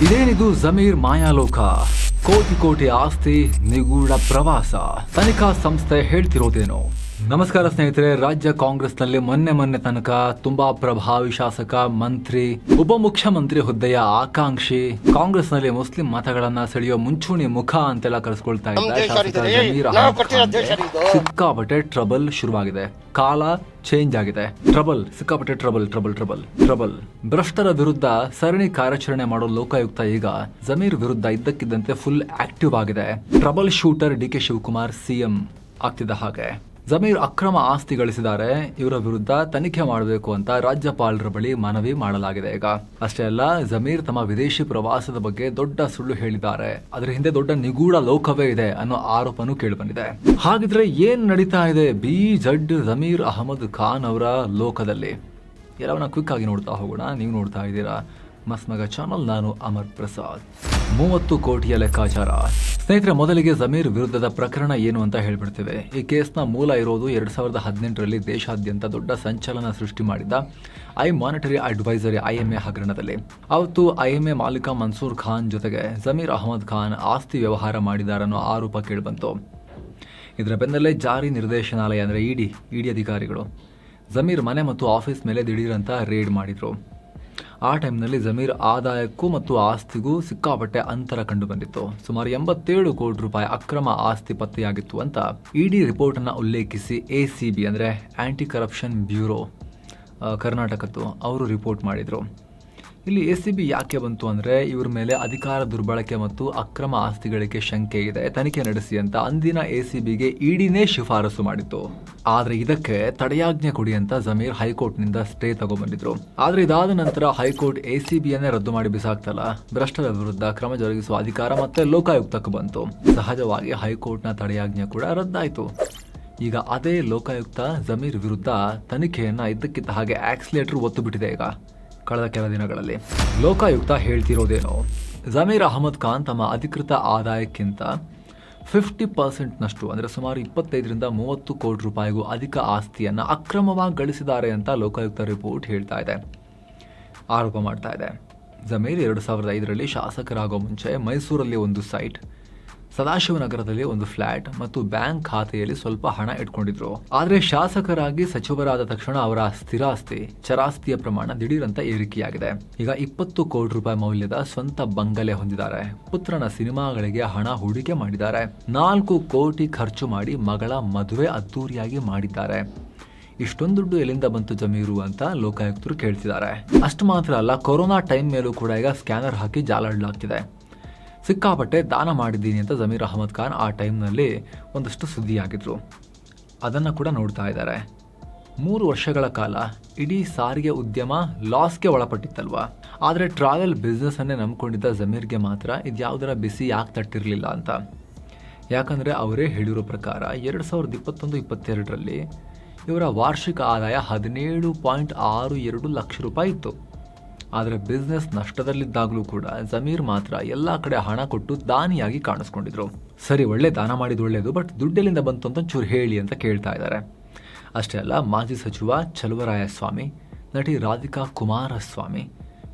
ಇದೇನಿದು ಜಮೀರ್ ಮಾಯಾಲೋಕ, ಕೋಟಿ ಕೋಟಿ ಆಸ್ತಿ, ನಿಗೂಢ ಪ್ರವಾಸ, ತನಿಖಾ ಸಂಸ್ಥೆ ಹೇಳ್ತಿರೋದೇನು? ನಮಸ್ಕಾರ ಸ್ನೇಹಿತರೆ. ರಾಜ್ಯ ಕಾಂಗ್ರೆಸ್ನಲ್ಲಿ ಮೊನ್ನೆ ತನಕ ತುಂಬಾ ಪ್ರಭಾವಿ ಶಾಸಕ, ಮಂತ್ರಿ, ಉಪಮುಖ್ಯಮಂತ್ರಿ ಹುದ್ದೆಯ ಆಕಾಂಕ್ಷಿ, ಕಾಂಗ್ರೆಸ್ನಲ್ಲಿ ಮುಸ್ಲಿಂ ಮತಗಳನ್ನ ಸೆಳೆಯೋ ಮುಂಚೂಣಿ ಮುಖ ಅಂತೆಲ್ಲ ಕರೆಸ್ಕೊಳ್ತಾ ಇದ್ದ ಶಾಸಕ ಜಮೀರ್ ಅಹಮದ್ ಖಾನ್ಗೆ ಸಿಕ್ಕಾಪಟ್ಟೆ ಟ್ರಬಲ್ ಶುರುವಾಗಿದೆ. ಕಾಲ ಚೇಂಜ್ ಆಗಿದೆ. ಸಿಕ್ಕಾಪಟ್ಟೆ ಟ್ರಬಲ್. ಭ್ರಷ್ಟರ ವಿರುದ್ಧ ಸರಣಿ ಕಾರ್ಯಾಚರಣೆ ಮಾಡೋ ಲೋಕಾಯುಕ್ತ ಈಗ ಜಮೀರ್ ವಿರುದ್ಧ ಇದ್ದಕ್ಕಿದ್ದಂತೆ ಫುಲ್ ಆಕ್ಟಿವ್ ಆಗಿದೆ. Trouble shooter D K Shivakumar CM ಆಗ್ತಿದ್ದ ಹಾಗೆ ಜಮೀರ್ ಅಕ್ರಮ ಆಸ್ತಿ ಗಳಿಸಿದ್ದಾರೆ, ಇವರ ವಿರುದ್ಧ ತನಿಖೆ ಮಾಡಬೇಕು ಅಂತ ರಾಜ್ಯಪಾಲರ ಬಳಿ ಮನವಿ ಮಾಡಲಾಗಿದೆ. ಈಗ ಅಷ್ಟೇ ಅಲ್ಲ, ಜಮೀರ್ ತಮ್ಮ ವಿದೇಶಿ ಪ್ರವಾಸದ ಬಗ್ಗೆ ದೊಡ್ಡ ಸುಳ್ಳು ಹೇಳಿದ್ದಾರೆ, ಅದರ ಹಿಂದೆ ದೊಡ್ಡ ನಿಗೂಢ ಲೋಕವೇ ಇದೆ ಅನ್ನೋ ಆರೋಪನೂ ಕೇಳಿಬಂದಿದೆ. ಹಾಗಿದ್ರೆ ಏನ್ ನಡೀತಾ ಇದೆ ಜಮೀರ್ ಅಹಮದ್ ಖಾನ್ ಅವರ ಲೋಕದಲ್ಲಿ? ಎಲ್ಲವನ್ನ ಕ್ವಿಕ್ ಆಗಿ ನೋಡ್ತಾ ಹೋಗೋಣ. ನೀವು ನೋಡ್ತಾ ಇದ್ದೀರಾ ಮಸ್ಮಗ ಚಾನಲ್, ನಾನು ಅಮರ್ ಪ್ರಸಾದ್. 30 ಕೋಟಿಯ ಲೆಕ್ಕಾಚಾರ. ಸ್ನೇಹಿತರೆ, ಮೊದಲಿಗೆ ಜಮೀರ್ ವಿರುದ್ಧದ ಪ್ರಕರಣ ಏನು ಅಂತ ಹೇಳ್ಬಿಡ್ತೇವೆ. ಈ ಕೇಸ್ನ ಮೂಲ ಇರೋದು 2018ರಲ್ಲಿ ದೇಶಾದ್ಯಂತ ದೊಡ್ಡ ಸಂಚಲನ ಸೃಷ್ಟಿ ಮಾಡಿದ್ದ ಮಾನಿಟರಿ ಅಡ್ವೈಸರಿ IMA ಹಗರಣದಲ್ಲಿ. ಅವತ್ತು IMA ಮಾಲೀಕ ಮನ್ಸೂರ್ ಖಾನ್ ಜೊತೆಗೆ ಜಮೀರ್ ಅಹಮದ್ ಖಾನ್ ಆಸ್ತಿ ವ್ಯವಹಾರ ಮಾಡಿದಾರನ್ನೋ ಆರೋಪ ಕೇಳಿಬಂತು. ಇದರ ಬೆನ್ನಲ್ಲೇ ಜಾರಿ ನಿರ್ದೇಶನಾಲಯ ಅಂದರೆ ಇಡಿ ಅಧಿಕಾರಿಗಳು ಜಮೀರ್ ಮನೆ ಮತ್ತು ಆಫೀಸ್ ಮೇಲೆ ದಿಢೀರಂತ ರೇಡ್ ಮಾಡಿದ್ರು. ಆ ಟೈಮ್ನಲ್ಲಿ ಜಮೀರ್ ಆದಾಯಕ್ಕೂ ಮತ್ತು ಆಸ್ತಿಗೂ ಸಿಕ್ಕಾಪಟ್ಟೆ ಅಂತರ ಕಂಡು ಬಂದಿತ್ತು. ಸುಮಾರು 87 ಕೋಟಿ ರೂಪಾಯಿ ಅಕ್ರಮ ಆಸ್ತಿ ಪತ್ತೆಯಾಗಿತ್ತು ಅಂತ ಇಡಿ ರಿಪೋರ್ಟ್ ಅನ್ನ ಉಲ್ಲೇಖಿಸಿ ACB ಅಂದ್ರೆ ಆಂಟಿ ಕರಪ್ಷನ್ ಬ್ಯೂರೋ ಕರ್ನಾಟಕದ್ದು ಅವರು ರಿಪೋರ್ಟ್ ಮಾಡಿದ್ರು. ಇಲ್ಲಿ ACB ಯಾಕೆ ಬಂತು ಅಂದ್ರೆ, ಇವ್ರ ಮೇಲೆ ಅಧಿಕಾರ ದುರ್ಬಳಕೆ ಮತ್ತು ಅಕ್ರಮ ಆಸ್ತಿಗಳಿಗೆ ಶಂಕೆ ಇದೆ, ತನಿಖೆ ನಡೆಸಿ ಅಂತ ಅಂದಿನ ACBಗೆ ಇಡಿನೇ ಶಿಫಾರಸು ಮಾಡಿತ್ತು. ಆದ್ರೆ ಇದಕ್ಕೆ ತಡೆಯಾಜ್ಞೆ ಕೊಡಿ ಅಂತ ಜಮೀರ್ ಹೈಕೋರ್ಟ್ ನಿಂದ ಸ್ಟೇ ತಗೊಂಡ್ಬಂದಿದ್ರು. ಆದ್ರೆ ಇದಾದ ನಂತರ ಹೈಕೋರ್ಟ್ ACBಯನ್ನೇ ರದ್ದು ಮಾಡಿ ಬಿಸಾಕ್ತಲ್ಲ, ಭ್ರಷ್ಟರ ವಿರುದ್ಧ ಕ್ರಮ ಜರುಗಿಸುವ ಅಧಿಕಾರ ಮತ್ತೆ ಲೋಕಾಯುಕ್ತಕ್ಕೆ ಬಂತು. ಸಹಜವಾಗಿ ಹೈಕೋರ್ಟ್ನ ತಡೆಯಾಜ್ಞೆ ಕೂಡ ರದ್ದಾಯಿತು. ಈಗ ಅದೇ ಲೋಕಾಯುಕ್ತ ಜಮೀರ್ ವಿರುದ್ಧ ತನಿಖೆಯನ್ನ ಇದ್ದಕ್ಕಿದ್ದ ಹಾಗೆ ಆಕ್ಸಿಲೇಟರ್ ಒತ್ತು ಬಿಟ್ಟಿದೆ. ಈಗ ಕಳೆದ ಕೆಲ ದಿನಗಳಲ್ಲಿ ಲೋಕಾಯುಕ್ತ ಹೇಳ್ತಿರೋದೇನು, ಜಮೀರ್ ಅಹಮದ್ ಖಾನ್ ತಮ್ಮ ಅಧಿಕೃತ ಆದಾಯಕ್ಕಿಂತ 50% ಅಂದರೆ ಸುಮಾರು 25ರಿಂದ 30 ಕೋಟಿ ರೂಪಾಯಿಗೂ ಅಧಿಕ ಆಸ್ತಿಯನ್ನು ಅಕ್ರಮವಾಗಿ ಗಳಿಸಿದ್ದಾರೆ ಅಂತ ಲೋಕಾಯುಕ್ತ ರಿಪೋರ್ಟ್ ಹೇಳ್ತಾ ಇದೆ, ಆರೋಪ ಮಾಡ್ತಾ ಇದೆ. ಜಮೀರ್ 2005ರಲ್ಲಿ ಶಾಸಕರಾಗೋ ಮುಂಚೆ ಮೈಸೂರಲ್ಲಿ ಒಂದು ಸೈಟ್, ಸದಾಶಿವನಗರದಲ್ಲಿ ಒಂದು ಫ್ಲಾಟ್ ಮತ್ತು ಬ್ಯಾಂಕ್ ಖಾತೆಯಲ್ಲಿ ಸ್ವಲ್ಪ ಹಣ ಇಟ್ಕೊಂಡಿದ್ರು. ಆದ್ರೆ ಶಾಸಕರಾಗಿ ಸಚಿವರಾದ ತಕ್ಷಣ ಅವರ ಸ್ಥಿರಾಸ್ತಿ, ಚರಾಸ್ತಿಯ ಪ್ರಮಾಣ ದಿಢೀರಂತ ಏರಿಕೆಯಾಗಿದೆ. ಈಗ 20 ಕೋಟಿ ರೂಪಾಯಿ ಮೌಲ್ಯದ ಸ್ವಂತ ಬಂಗಲೆ ಹೊಂದಿದ್ದಾರೆ. ಪುತ್ರನ ಸಿನಿಮಾಗಳಿಗೆ ಹಣ ಹೂಡಿಕೆ ಮಾಡಿದ್ದಾರೆ. 4 ಕೋಟಿ ಖರ್ಚು ಮಾಡಿ ಮಗಳ ಮದುವೆ ಅದ್ದೂರಿಯಾಗಿ ಮಾಡಿದ್ದಾರೆ. ಇಷ್ಟೊಂದು ದುಡ್ಡು ಎಲ್ಲಿಂದ ಬಂತು ಜಮೀರು ಅಂತ ಲೋಕಾಯುಕ್ತರು ಕೇಳ್ತಿದ್ದಾರೆ. ಅಷ್ಟು ಮಾತ್ರ ಅಲ್ಲ, ಕೊರೋನಾ ಟೈಮ್ ಮೇಲೂ ಕೂಡ ಈಗ ಸ್ಕ್ಯಾನರ್ ಹಾಕಿ ಜಾಲಾಡಲಾಗ್ತಿದೆ. ಸಿಕ್ಕಾಪಟ್ಟೆ ದಾನ ಮಾಡಿದ್ದೀನಿ ಅಂತ ಜಮೀರ್ ಅಹಮದ್ ಖಾನ್ ಆ ಟೈಮ್ನಲ್ಲಿ ಒಂದಷ್ಟು ಸುದ್ದಿಯಾಗಿದ್ರು. ಅದನ್ನು ಕೂಡ ನೋಡ್ತಾ ಇದ್ದಾರೆ. 3 ವರ್ಷಗಳ ಕಾಲ ಇಡೀ ಸಾರಿಗೆ ಉದ್ಯಮ ಲಾಸ್ಗೆ ಒಳಪಟ್ಟಿತ್ತಲ್ವಾ. ಆದರೆ ಟ್ರಾವೆಲ್ ಬಿಸ್ನೆಸ್ ಅನ್ನೇ ನಂಬ್ಕೊಂಡಿದ್ದ ಜಮೀರ್ಗೆ ಮಾತ್ರ ಇದ್ಯಾವುದರ ಬಿಸಿ ಯಾಕೆ ತಟ್ಟಿರಲಿಲ್ಲ ಅಂತ. ಯಾಕಂದರೆ ಅವರೇ ಹೇಳಿರೋ ಪ್ರಕಾರ 2021-22ರಲ್ಲಿ ಇವರ ವಾರ್ಷಿಕ ಆದಾಯ 17.62 ಲಕ್ಷ ರೂಪಾಯಿ ಇತ್ತು. ಆದರೆ ಬಿಸ್ನೆಸ್ ನಷ್ಟದಲ್ಲಿದ್ದಾಗಲೂ ಕೂಡ ಜಮೀರ್ ಮಾತ್ರ ಎಲ್ಲ ಕಡೆ ಹಣ ಕೊಟ್ಟು ದಾನಿಯಾಗಿ ಕಾಣಿಸ್ಕೊಂಡಿದ್ರು. ಸರಿ, ಒಳ್ಳೆ ದಾನ ಮಾಡಿದ ಒಳ್ಳೇದು, ಬಟ್ ದುಡ್ಡೆಲ್ಲಿಂದ ಬಂತು ಅಂತ ಚೂರು ಹೇಳಿ ಅಂತ ಕೇಳ್ತಾ ಇದ್ದಾರೆ. ಅಷ್ಟೇ ಅಲ್ಲ, ಮಾಜಿ ಸಚಿವ ಚಲುವರಾಯಸ್ವಾಮಿ, ನಟಿ ರಾಧಿಕಾ ಕುಮಾರಸ್ವಾಮಿ,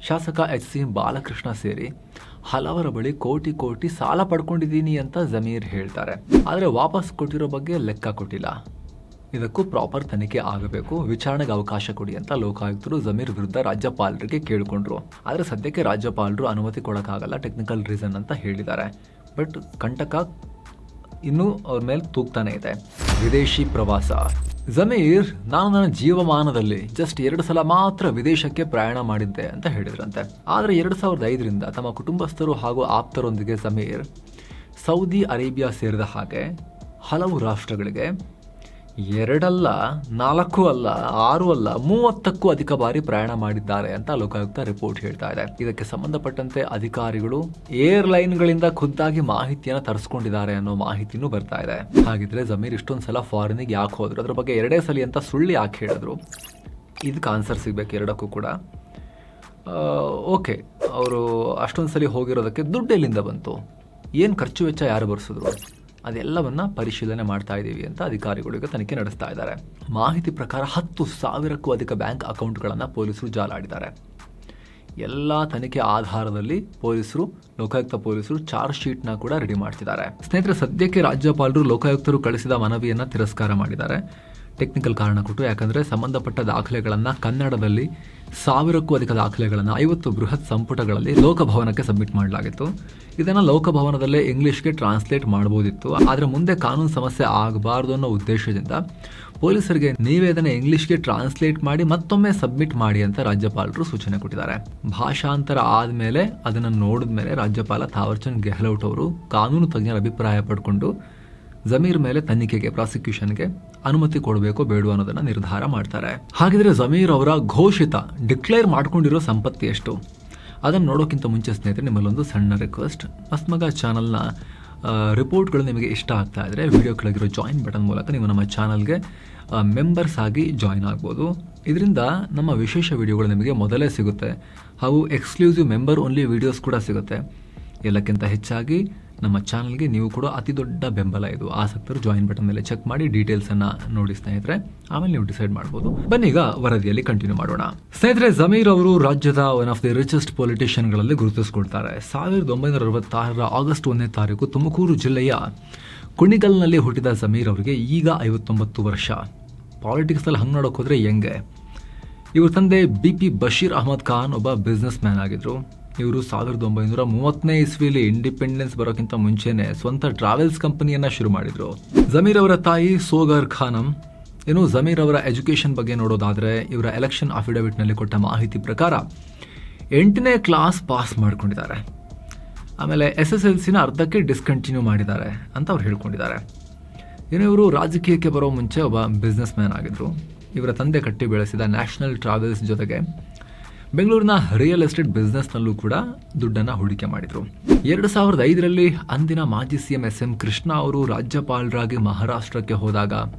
ಶಾಸಕ HC ಬಾಲಕೃಷ್ಣ ಸೇರಿ ಹಲವರ ಬಳಿ ಕೋಟಿ ಸಾಲ ಪಡ್ಕೊಂಡಿದ್ದೀನಿ ಅಂತ ಜಮೀರ್ ಹೇಳ್ತಾರೆ. ಆದರೆ ವಾಪಸ್ ಕೊಟ್ಟಿರೋ ಬಗ್ಗೆ ಲೆಕ್ಕ ಕೊಟ್ಟಿಲ್ಲ. ಇದಕ್ಕೂ ಪ್ರಾಪರ್ ತನಿಖೆ ಆಗಬೇಕು, ವಿಚಾರಣೆಗೆ ಅವಕಾಶ ಕೊಡಿ ಅಂತ ಲೋಕಾಯುಕ್ತರು ಜಮೀರ್ ವಿರುದ್ಧ ರಾಜ್ಯಪಾಲರಿಗೆ ಕೇಳಿಕೊಂಡ್ರು. ಆದರೆ ಸದ್ಯಕ್ಕೆ ರಾಜ್ಯಪಾಲರು ಅನುಮತಿ ಕೊಡೋಕ್ಕಾಗಲ್ಲ, ಟೆಕ್ನಿಕಲ್ ರೀಸನ್ ಅಂತ ಹೇಳಿದ್ದಾರೆ. ಬಟ್ ಕಂಟಕ ಇನ್ನೂ ಅವ್ರ ಮೇಲೆ ತೂಗ್ತಾನೆ ಇದೆ. ವಿದೇಶಿ ಪ್ರವಾಸ. ಜಮೀರ್, ನಾನು ನನ್ನ ಜೀವಮಾನದಲ್ಲಿ ಜಸ್ಟ್ 2 ಸಲ ಮಾತ್ರ ವಿದೇಶಕ್ಕೆ ಪ್ರಯಾಣ ಮಾಡಿದ್ದೆ ಅಂತ ಹೇಳಿದ್ರಂತೆ. ಆದರೆ 2005ರಿಂದ ತಮ್ಮ ಕುಟುಂಬಸ್ಥರು ಹಾಗೂ ಆಪ್ತರೊಂದಿಗೆ ಜಮೀರ್ ಸೌದಿ ಅರೇಬಿಯಾ ಸೇರಿದ ಹಾಗೆ ಹಲವು ರಾಷ್ಟ್ರಗಳಿಗೆ 2 ಅಲ್ಲ, 4 ಅಲ್ಲ, 6 ಅಲ್ಲ, 30ಕ್ಕೂ ಅಧಿಕ ಬಾರಿ ಪ್ರಯಾಣ ಮಾಡಿದ್ದಾರೆ ಅಂತ ಲೋಕಾಯುಕ್ತ ರಿಪೋರ್ಟ್ ಹೇಳ್ತಾ ಇದೆ. ಇದಕ್ಕೆ ಸಂಬಂಧಪಟ್ಟಂತೆ ಅಧಿಕಾರಿಗಳು ಏರ್ಲೈನ್ಗಳಿಂದ ಖುದ್ದಾಗಿ ಮಾಹಿತಿಯನ್ನು ತರಿಸ್ಕೊಂಡಿದ್ದಾರೆ ಅನ್ನೋ ಮಾಹಿತಿನೂ ಬರ್ತಾ ಇದೆ. ಹಾಗಿದ್ರೆ ಜಮೀರ್ ಇಷ್ಟೊಂದು ಸಲ ಫಾರಿನಿಗೆ ಯಾಕೆ ಹೋದ್ರು, ಅದ್ರ ಬಗ್ಗೆ 2 ಸಲ ಅಂತ ಸುಳ್ಳು ಯಾಕೆ ಹೇಳಿದ್ರು? ಇದಕ್ಕೆ ಆನ್ಸರ್ ಸಿಗ್ಬೇಕು ಎರಡಕ್ಕೂ ಕೂಡ. ಓಕೆ, ಅವರು ಅಷ್ಟೊಂದು ಸಲ ಹೋಗಿರೋದಕ್ಕೆ ದುಡ್ಡು ಎಲ್ಲಿಂದ ಬಂತು, ಏನು ಖರ್ಚು ವೆಚ್ಚ ಯಾರು ಭರಿಸಿದ್ರು, ಅದೆಲ್ಲವನ್ನ ಪರಿಶೀಲನೆ ಮಾಡ್ತಾ ಇದ್ದೀವಿ ಅಂತ ಅಧಿಕಾರಿಗಳು ಈಗ ತನಿಖೆ ನಡೆಸ್ತಾ ಇದ್ದಾರೆ. ಮಾಹಿತಿ ಪ್ರಕಾರ 10,000ಕ್ಕೂ ಅಧಿಕ ಬ್ಯಾಂಕ್ ಅಕೌಂಟ್ಗಳನ್ನು ಪೊಲೀಸರು ಜಾಲಾಡಿದ್ದಾರೆ. ಎಲ್ಲ ತನಿಖೆ ಆಧಾರದಲ್ಲಿ ಲೋಕಾಯುಕ್ತ ಪೊಲೀಸರು ಚಾರ್ಜ್ ಶೀಟ್ನ ಕೂಡ ರೆಡಿ ಮಾಡ್ತಿದ್ದಾರೆ. ಸ್ನೇಹಿತರೆ, ಸದ್ಯಕ್ಕೆ ರಾಜ್ಯಪಾಲರು ಲೋಕಾಯುಕ್ತರು ಕಳಿಸಿದ ಮನವಿಯನ್ನು ತಿರಸ್ಕಾರ ಮಾಡಿದ್ದಾರೆ. ಟೆಕ್ನಿಕಲ್ ಕಾರಣ ಕೊಟ್ಟು, ಯಾಕಂದರೆ ಸಂಬಂಧಪಟ್ಟ ದಾಖಲೆಗಳನ್ನು ಕನ್ನಡದಲ್ಲಿ 1000ಕ್ಕೂ ಅಧಿಕ ದಾಖಲೆಗಳನ್ನು 50 ಬೃಹತ್ ಸಂಪುಟಗಳಲ್ಲಿ ಲೋಕಭವನಕ್ಕೆ ಸಬ್ಮಿಟ್ ಮಾಡಲಾಗಿತ್ತು. ಇದನ್ನು ಲೋಕಭವನದಲ್ಲೇ ಇಂಗ್ಲಿಷ್ಗೆ ಟ್ರಾನ್ಸ್ಲೇಟ್ ಮಾಡಬಹುದಿತ್ತು. ಆದರೆ ಮುಂದೆ ಕಾನೂನು ಸಮಸ್ಯೆ ಆಗಬಾರ್ದು ಅನ್ನೋ ಉದ್ದೇಶದಿಂದ ಪೊಲೀಸರಿಗೆ ನೀವೇ ಅದನ್ನು ಇಂಗ್ಲಿಷ್ಗೆ ಟ್ರಾನ್ಸ್ಲೇಟ್ ಮಾಡಿ ಮತ್ತೊಮ್ಮೆ ಸಬ್ಮಿಟ್ ಮಾಡಿ ಅಂತ ರಾಜ್ಯಪಾಲರು ಸೂಚನೆ ಕೊಟ್ಟಿದ್ದಾರೆ. ಭಾಷಾಂತರ ಆದಮೇಲೆ ಅದನ್ನು ನೋಡಿದ ಮೇಲೆ ರಾಜ್ಯಪಾಲ ಥಾವರ್ಚಂದ್ ಗೆಹ್ಲೋಟ್ ಅವರು ಕಾನೂನು ತಜ್ಞರ ಅಭಿಪ್ರಾಯ ಪಡ್ಕೊಂಡು ಜಮೀರ್ ಮೇಲೆ ತನಿಖೆಗೆ, ಪ್ರಾಸಿಕ್ಯೂಷನ್ಗೆ ಅನುಮತಿ ಕೊಡಬೇಕು ಬೇಡ ಅನ್ನೋದನ್ನ ನಿರ್ಧಾರ ಮಾಡ್ತಾರೆ. ಹಾಗಿದ್ರೆ ಜಮೀರ್ ಅವರ ಡಿಕ್ಲೇರ್ ಮಾಡ್ಕೊಂಡಿರೋ ಸಂಪತ್ತಿ ಎಷ್ಟು? ಅದನ್ನು ನೋಡೋಕ್ಕಿಂತ ಮುಂಚೆ ಸ್ನೇಹಿತರೆ, ನಿಮ್ಮಲ್ಲೊಂದು ಸಣ್ಣ ರಿಕ್ವೆಸ್ಟ್. ಮಸ್ಮಗ ಚಾನಲ್ನ ರಿಪೋರ್ಟ್ಗಳು ನಿಮಗೆ ಇಷ್ಟ ಆಗ್ತಾ ಇದ್ರೆ ವಿಡಿಯೋ ಕೆಳಗಿರೋ ಜಾಯಿನ್ ಬಟನ್ ಮೂಲಕ ನೀವು ನಮ್ಮ ಚಾನಲ್ಗೆ ಮೆಂಬರ್ಸ್ ಆಗಿ ಜಾಯಿನ್ ಆಗ್ಬೋದು. ಇದರಿಂದ ನಮ್ಮ ವಿಶೇಷ ವಿಡಿಯೋಗಳು ನಿಮಗೆ ಮೊದಲೇ ಸಿಗುತ್ತೆ, ಹಾಗೂ ಎಕ್ಸ್ಕ್ಲೂಸಿವ್ ಮೆಂಬರ್ ಓನ್ಲಿ ವಿಡಿಯೋಸ್ ಕೂಡ ಸಿಗುತ್ತೆ. ಎಲ್ಲಕ್ಕಿಂತ ಹೆಚ್ಚಾಗಿ ನಮ್ಮ ಚಾನಲ್ಗೆ ನೀವು ಕೂಡ ಅತಿ ದೊಡ್ಡ ಬೆಂಬಲ ಇದು. ಆಸಕ್ತರು ಜಾಯಿನ್ ಬಟನ್ ಮೇಲೆ ಚೆಕ್ ಮಾಡಿ ಡೀಟೇಲ್ಸನ್ನು ನೋಡಿ ಸ್ನೇಹಿತರೆ, ಆಮೇಲೆ ನೀವು ಡಿಸೈಡ್ ಮಾಡ್ಬೋದು. ಬನ್ನಿ ಈಗ ವರದಿಯಲ್ಲಿ ಕಂಟಿನ್ಯೂ ಮಾಡೋಣ. ಸ್ನೇಹಿತರೆ, ಜಮೀರ್ ಅವರು ರಾಜ್ಯದ ಒನ್ ಆಫ್ ದಿ ರಿಚೆಸ್ಟ್ ಪೊಲಿಟಿಷಿಯನ್ಗಳಲ್ಲಿ ಗುರುತಿಸಿಕೊಳ್ತಾರೆ. 1966 ಆಗಸ್ಟ್ 1ನೇ ತಾರೀಕು ತುಮಕೂರು ಜಿಲ್ಲೆಯ ಕುಣಿಗಲ್ನಲ್ಲಿ ಹುಟ್ಟಿದ ಜಮೀರ್ ಅವರಿಗೆ ಈಗ 59 ವರ್ಷ. ಪಾಲಿಟಿಕ್ಸಲ್ಲಿ ಹಂಗೆ ನೋಡೋಕೆ ಹೋದರೆ ಹೆಂಗೆ? ಇವ್ರ ತಂದೆ BP ಬಶೀರ್ ಅಹಮದ್ ಖಾನ್ ಒಬ್ಬ ಬಿಸ್ನೆಸ್ ಮ್ಯಾನ್ ಆಗಿದ್ರು. ಇವರು 1930ನೇ ಇಸ್ವಿಲಿ ಇಂಡಿಪೆಂಡೆನ್ಸ್ ಬರೋಕ್ಕಿಂತ ಮುಂಚೆನೆ ಸ್ವಂತ ಟ್ರಾವೆಲ್ಸ್ ಕಂಪನಿಯನ್ನ ಶುರು ಮಾಡಿದ್ರು. ಜಮೀರ್ ಅವರ ತಾಯಿ ಸೋಗರ್ ಖಾನಂ. ಇನ್ನು ಜಮೀರ್ ಅವರ ಎಜುಕೇಷನ್ ಬಗ್ಗೆ ನೋಡೋದಾದ್ರೆ, ಇವರ ಎಲೆಕ್ಷನ್ ಅಫಿಡವಿಟ್ನಲ್ಲಿ ಕೊಟ್ಟ ಮಾಹಿತಿ ಪ್ರಕಾರ 8ನೇ ಕ್ಲಾಸ್ ಪಾಸ್ ಮಾಡ್ಕೊಂಡಿದ್ದಾರೆ. ಆಮೇಲೆ SSLCನ ಅರ್ಧಕ್ಕೆ ಡಿಸ್ಕಂಟಿನ್ಯೂ ಮಾಡಿದ್ದಾರೆ ಅಂತ ಅವ್ರು ಹೇಳ್ಕೊಂಡಿದ್ದಾರೆ. ಇನ್ನು ಇವರು ರಾಜಕೀಯಕ್ಕೆ ಬರೋ ಮುಂಚೆ ಒಬ್ಬ ಬಿಸ್ನೆಸ್ ಮ್ಯಾನ್ ಆಗಿದ್ರು. ಇವರ ತಂದೆ ಕಟ್ಟಿ ಬೆಳೆಸಿದ ನ್ಯಾಷನಲ್ ಟ್ರಾವೆಲ್ಸ್ ಜೊತೆಗೆ ಬೆಂಗಳೂರಿನ ರಿಯಲ್ ಎಸ್ಟೇಟ್ ಬಿಸ್ನೆಸ್ನಲ್ಲೂ ಕೂಡ ದುಡ್ಡನ್ನು ಹೂಡಿಕೆ ಮಾಡಿದರು. 2005ರಲ್ಲಿ ಅಂದಿನ ಮಾಜಿ CM SM ಕೃಷ್ಣ ಅವರು ರಾಜ್ಯಪಾಲರಾಗಿ ಮಹಾರಾಷ್ಟ್ರಕ್ಕೆ ಹೋದಾಗ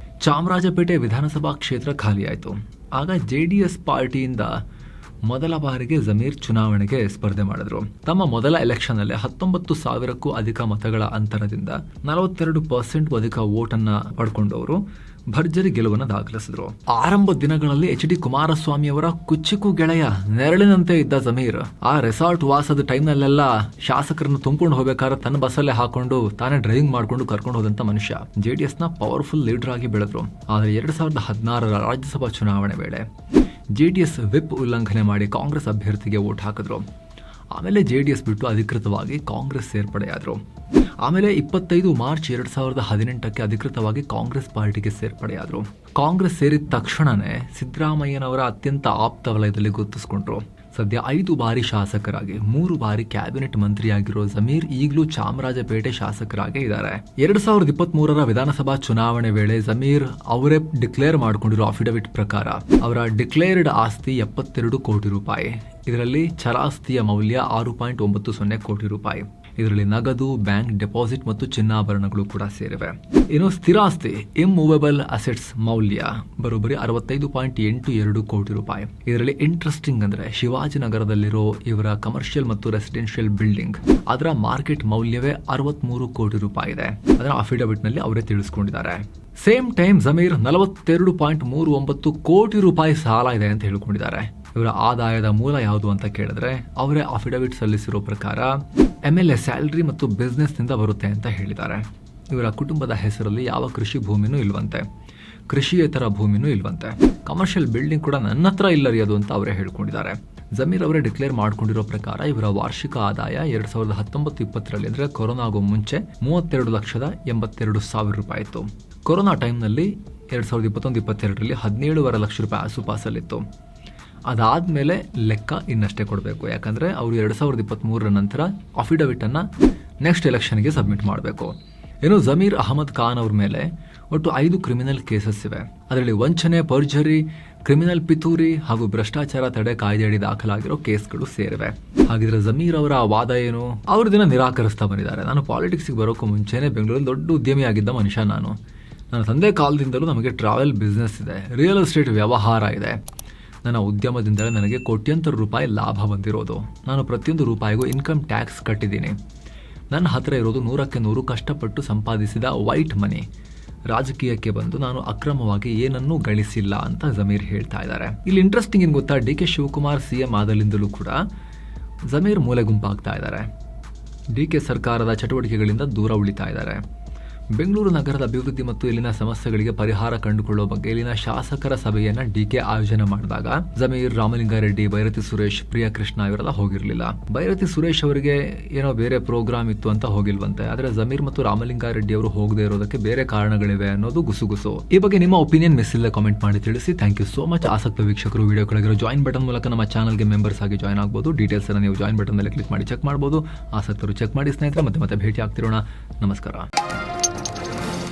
ಚಾಮರಾಜಪೇಟೆ ವಿಧಾನಸಭಾ ಕ್ಷೇತ್ರ ಖಾಲಿಯಾಯಿತು. ಆಗ JDS ಪಾರ್ಟಿಯಿಂದ ಮೊದಲ ಬಾರಿಗೆ ಜಮೀರ್ ಚುನಾವಣೆಗೆ ಸ್ಪರ್ಧೆ ಮಾಡಿದ್ರು. ತಮ್ಮ ಮೊದಲ ಎಲೆಕ್ಷನ್ನಲ್ಲಿ 19,000ಕ್ಕೂ ಅಧಿಕ ಮತಗಳ ಅಂತರದಿಂದ 42% ಅಧಿಕ ವೋಟನ್ನು ಪಡ್ಕೊಂಡವರು ಭರ್ಜರಿ ಗೆಲುವನ್ನು ದಾಖಲಿಸಿದ್ರು. ಆರಂಭ ದಿನಗಳಲ್ಲಿ HD ಕುಮಾರಸ್ವಾಮಿ ಅವರ ಕುಚ್ಚಿಕು ಗೆಳೆಯ, ನೆರಳಿನಂತೆ ಇದ್ದ ಜಮೀರ್ ಆ ರೆಸಾರ್ಟ್ ವಾಸದ ಟೈಮ್ನಲ್ಲೆಲ್ಲ ಶಾಸಕರನ್ನು ತುಂಬಿಕೊಂಡು ಹೋಗ್ಬೇಕಾದ್ರೆ ತನ್ನ ಬಸ್ಸಲ್ಲೇ ಹಾಕೊಂಡು ತಾನೇ ಡ್ರೈವಿಂಗ್ ಮಾಡ್ಕೊಂಡು ಕರ್ಕೊಂಡು ಹೋದಂತ ಮನುಷ್ಯ. JDSನ ಪವರ್ಫುಲ್ ಲೀಡರ್ ಆಗಿ ಬೆಳೆದ್ರು. ಆದರೆ 2016ರ ರಾಜ್ಯಸಭಾ ಚುನಾವಣೆ ವೇಳೆ JDS ವಿಪ್ ಉಲ್ಲಂಘನೆ ಮಾಡಿ ಕಾಂಗ್ರೆಸ್ ಅಭ್ಯರ್ಥಿಗೆ ವೋಟ್ ಹಾಕಿದ್ರು. ಆಮೇಲೆ JDS ಬಿಟ್ಟು ಅಧಿಕೃತವಾಗಿ ಕಾಂಗ್ರೆಸ್ ಸೇರ್ಪಡೆಯಾದರು. ಆಮೇಲೆ 25 ಮಾರ್ಚ್ 2018ಕ್ಕೆ ಅಧಿಕೃತವಾಗಿ ಕಾಂಗ್ರೆಸ್ ಪಾರ್ಟಿಗೆ ಸೇರ್ಪಡೆಯಾದರು. ಕಾಂಗ್ರೆಸ್ ಸೇರಿದ ತಕ್ಷಣನೇ ಸಿದ್ದರಾಮಯ್ಯನವರ ಅತ್ಯಂತ ಆಪ್ತ ವಲಯದಲ್ಲಿ ಗುರುತಿಸಿಕೊಂಡ್ರು. ಸದ್ಯ 5 ಬಾರಿ ಶಾಸಕರಾಗಿ 3 ಬಾರಿ ಕ್ಯಾಬಿನೆಟ್ ಮಂತ್ರಿಯಾಗಿರೋ ಜಮೀರ್ ಈಗಲೂ ಚಾಮರಾಜಪೇಟೆ ಶಾಸಕರಾಗೇ ಇದ್ದಾರೆ. 2023ರ ವಿಧಾನಸಭಾ ಚುನಾವಣೆ ವೇಳೆ ಜಮೀರ್ ಅವರೇ ಡಿಕ್ಲೇರ್ ಮಾಡಿಕೊಂಡಿರೋ ಅಫಿಡವಿಟ್ ಪ್ರಕಾರ ಅವರ ಡಿಕ್ಲೇರ್ಡ್ ಆಸ್ತಿ 72 ಕೋಟಿ ರೂಪಾಯಿ. ಇದರಲ್ಲಿ ಚರಾಸ್ತಿಯ ಮೌಲ್ಯ 6.90 ಕೋಟಿ ರೂಪಾಯಿ. ಇದರಲ್ಲಿ ನಗದು, ಬ್ಯಾಂಕ್ ಡೆಪಾಸಿಟ್ ಮತ್ತು ಚಿನ್ನಾಭರಣಗಳು ಕೂಡ ಸೇರಿವೆ. ಇನ್ನು ಸ್ಥಿರಾಸ್ತಿ ಇಮ್ಮೂವೇಬಲ್ ಅಸೆಟ್ಸ್ ಮೌಲ್ಯ ಬರೋಬ್ಬರಿ 65.82 ಕೋಟಿ ರೂಪಾಯಿ. ಇದರಲ್ಲಿ ಇಂಟ್ರೆಸ್ಟಿಂಗ್ ಅಂದ್ರೆ ಶಿವಾಜಿನಗರದಲ್ಲಿರೋ ಇವರ ಕಮರ್ಷಿಯಲ್ ಮತ್ತು ರೆಸಿಡೆನ್ಷಿಯಲ್ ಬಿಲ್ಡಿಂಗ್, ಅದರ ಮಾರ್ಕೆಟ್ ಮೌಲ್ಯವೇ 63 ಕೋಟಿ ರೂಪಾಯಿ ಇದೆ. ಅದರ ಅಫಿಡವಿಟ್ ನಲ್ಲಿ ಅವರೇ ತಿಳಿಸ್ಕೊಂಡಿದ್ದಾರೆ. ಸೇಮ್ ಟೈಮ್ ಜಮೀರ್ 42.39 ಕೋಟಿ ರೂಪಾಯಿ ಸಾಲ ಇದೆ ಅಂತ ಹೇಳ್ಕೊಂಡಿದ್ದಾರೆ. ಇವರ ಆದಾಯದ ಮೂಲ ಯಾವುದು ಅಂತ ಕೇಳಿದ್ರೆ ಅವರೇ ಅಫಿಡವಿಟ್ ಸಲ್ಲಿಸಿರೋ ಪ್ರಕಾರ MLA ಸ್ಯಾಲರಿ ಮತ್ತು ಬಿಸ್ನೆಸ್ ನಿಂದ ಬರುತ್ತೆ ಅಂತ ಹೇಳಿದ್ದಾರೆ. ಇವರ ಕುಟುಂಬದ ಹೆಸರಲ್ಲಿ ಯಾವ ಕೃಷಿ ಭೂಮಿನೂ ಇಲ್ವಂತೆ, ಕೃಷಿಯೇತರ ಭೂಮಿನೂ ಇಲ್ವಂತೆ. ಕಮರ್ಷಿಯಲ್ ಬಿಲ್ಡಿಂಗ್ ಕೂಡ ನನ್ನ ಹತ್ರ ಇಲ್ಲರಿಯೋದು ಅಂತ ಅವರೇ ಹೇಳ್ಕೊಂಡಿದ್ದಾರೆ. ಜಮೀರ್ ಅವರೇ ಡಿಕ್ಲೇರ್ ಮಾಡ್ಕೊಂಡಿರೋ ಪ್ರಕಾರ ಇವರ ವಾರ್ಷಿಕ ಆದಾಯ 2019-20ರಲ್ಲಿ ಅಂದ್ರೆ ಕೊರೋನಾಗೂ ಮುಂಚೆ 32,82,000 ರೂಪಾಯಿ ಇತ್ತು. ಕೊರೋನಾ ಟೈಮ್ನಲ್ಲಿ 2021-22ರಲ್ಲಿ 17.5 ಲಕ್ಷ ರೂಪಾಯಿ ಆಸುಪಾಸಲ್ಲಿತ್ತು. ಅದಾದಮೇಲೆ ಲೆಕ್ಕ ಇನ್ನಷ್ಟೇ ಕೊಡಬೇಕು, ಯಾಕಂದರೆ ಅವರು 2023ರ ನಂತರ ಅಫಿಡವಿಟನ್ನು ನೆಕ್ಸ್ಟ್ ಎಲೆಕ್ಷನ್ಗೆ ಸಬ್ಮಿಟ್ ಮಾಡಬೇಕು. ಇನ್ನು ಜಮೀರ್ ಅಹಮದ್ ಖಾನ್ ಅವ್ರ ಮೇಲೆ ಒಟ್ಟು 5 ಕ್ರಿಮಿನಲ್ ಕೇಸಸ್ ಇವೆ. ಅದರಲ್ಲಿ ವಂಚನೆ, ಪರ್ಜರಿ, ಕ್ರಿಮಿನಲ್ ಪಿತೂರಿ ಹಾಗೂ ಭ್ರಷ್ಟಾಚಾರ ತಡೆ ಕಾಯ್ದೆಯಡಿ ದಾಖಲಾಗಿರೋ ಕೇಸ್ಗಳು ಸೇರಿವೆ. ಹಾಗಿದ್ರೆ ಜಮೀರ್ ಅವರ ವಾದ ಏನು? ಅವ್ರ ದಿನ ನಿರಾಕರಿಸ್ತಾ ಬಂದಿದ್ದಾರೆ. ನಾನು ಪಾಲಿಟಿಕ್ಸ್ಗೆ ಬರೋಕ್ಕೂ ಮುಂಚೆನೇ ಬೆಂಗಳೂರಲ್ಲಿ ದೊಡ್ಡ ಉದ್ಯಮಿಯಾಗಿದ್ದ ಮನುಷ್ಯ ನಾನು. ನನ್ನ ತಂದೆ ಕಾಲದಿಂದಲೂ ನಮಗೆ ಟ್ರಾವೆಲ್ ಬಿಸ್ನೆಸ್ ಇದೆ, ರಿಯಲ್ ಎಸ್ಟೇಟ್ ವ್ಯವಹಾರ ಇದೆ. ನನ್ನ ಉದ್ಯಮದಿಂದಲೇ ನನಗೆ ಕೋಟ್ಯಂತರ ರೂಪಾಯಿ ಲಾಭ ಬಂದಿರೋದು. ನಾನು ಪ್ರತಿಯೊಂದು ರೂಪಾಯಿಗೂ ಇನ್ಕಮ್ ಟ್ಯಾಕ್ಸ್ ಕಟ್ಟಿದ್ದೀನಿ. ನನ್ನ ಹತ್ರ ಇರೋದು 100ಕ್ಕೆ 100 ಕಷ್ಟಪಟ್ಟು ಸಂಪಾದಿಸಿದ ವೈಟ್ ಮನಿ. ರಾಜಕೀಯಕ್ಕೆ ಬಂದು ನಾನು ಅಕ್ರಮವಾಗಿ ಏನನ್ನೂ ಗಳಿಸಿಲ್ಲ ಅಂತ ಜಮೀರ್ ಹೇಳ್ತಾ ಇದ್ದಾರೆ. ಇಲ್ಲಿ ಇಂಟ್ರೆಸ್ಟಿಂಗ್ ಏನು ಗೊತ್ತಾ, DK ಶಿವಕುಮಾರ್ CM ಆದಲಿಂದಲೂ ಕೂಡ ಜಮೀರ್ ಮೂಲೆ ಗುಂಪಾಗ್ತಾ ಇದ್ದಾರೆ. ಡಿಕೆ ಸರ್ಕಾರದ ಚಟುವಟಿಕೆಗಳಿಂದ ದೂರ ಉಳಿತಾ ಇದ್ದಾರೆ. ಬೆಂಗಳೂರು ನಗರದ ಅಭಿವೃದ್ಧಿ ಮತ್ತು ಇಲ್ಲಿನ ಸಮಸ್ಯೆಗಳಿಗೆ ಪರಿಹಾರ ಕಂಡುಕೊಳ್ಳುವ ಬಗ್ಗೆ ಇಲ್ಲಿನ ಶಾಸಕರ ಸಭೆಯನ್ನ ಡಿಕೆ ಆಯೋಜನೆ ಮಾಡಿದಾಗ ಜಮೀರ್, ರಾಮಲಿಂಗಾರೆಡ್ಡಿ, ಬೈರತಿ ಸುರೇಶ್, ಪ್ರಿಯಾ ಕೃಷ್ಣ ಇವರೆಲ್ಲ ಹೋಗಿರಲಿಲ್ಲ. ಬೈರತಿ ಸುರೇಶ್ ಅವರಿಗೆ ಏನೋ ಬೇರೆ ಪ್ರೋಗ್ರಾಮ್ ಇತ್ತು ಅಂತ ಹೋಗಿಲ್ವಂತೆ. ಆದ್ರೆ ಜಮೀರ್ ಮತ್ತು ರಾಮಲಿಂಗಾರೆಡ್ಡಿ ಅವರು ಹೋಗದೆ ಇರೋದಕ್ಕೆ ಬೇರೆ ಕಾರಣಗಳಿವೆ ಅನ್ನೋದು ಗುಸುಗುಸು. ಈ ಬಗ್ಗೆ ನಿಮ್ಮ ಒಪಿನಿಯನ್ ಮಿಸ್ ಇಲ್ಲದೆ ಕಾಮೆಂಟ್ ಮಾಡಿ ತಿಳಿಸಿ. Thank you so much. ಆಸಕ್ತ ವೀಕ್ಷಕರು ವಿಡಿಯೋ ಕೆಳಗಿರೋ ಜಾಯಿನ್ ಬಟನ್ ಮೂಲಕ ನಮ್ಮ ಚಾನಲ್ಗೆ ಮೆಂಬರ್ಸ್ ಆಗಿ ಜಾಯ್ನ್ ಆಗಬಹುದು. ಡೀಟೇಲ್ಸ್ ಅನ್ನು ನೀವು ಜಾಯಿನ್ ಬಟನ್ ಮೇಲೆ ಕ್ಲಿಕ್ ಮಾಡಿ ಚೆಕ್ ಮಾಡಬಹುದು. ಆಸಕ್ತರು ಚೆಕ್ ಮಾಡಿ ಸ್ನೇಹಿತರೆ. ಮತ್ತೆ ಭೇಟಿ ಆಗ್ತಿರೋಣ. ನಮಸ್ಕಾರ.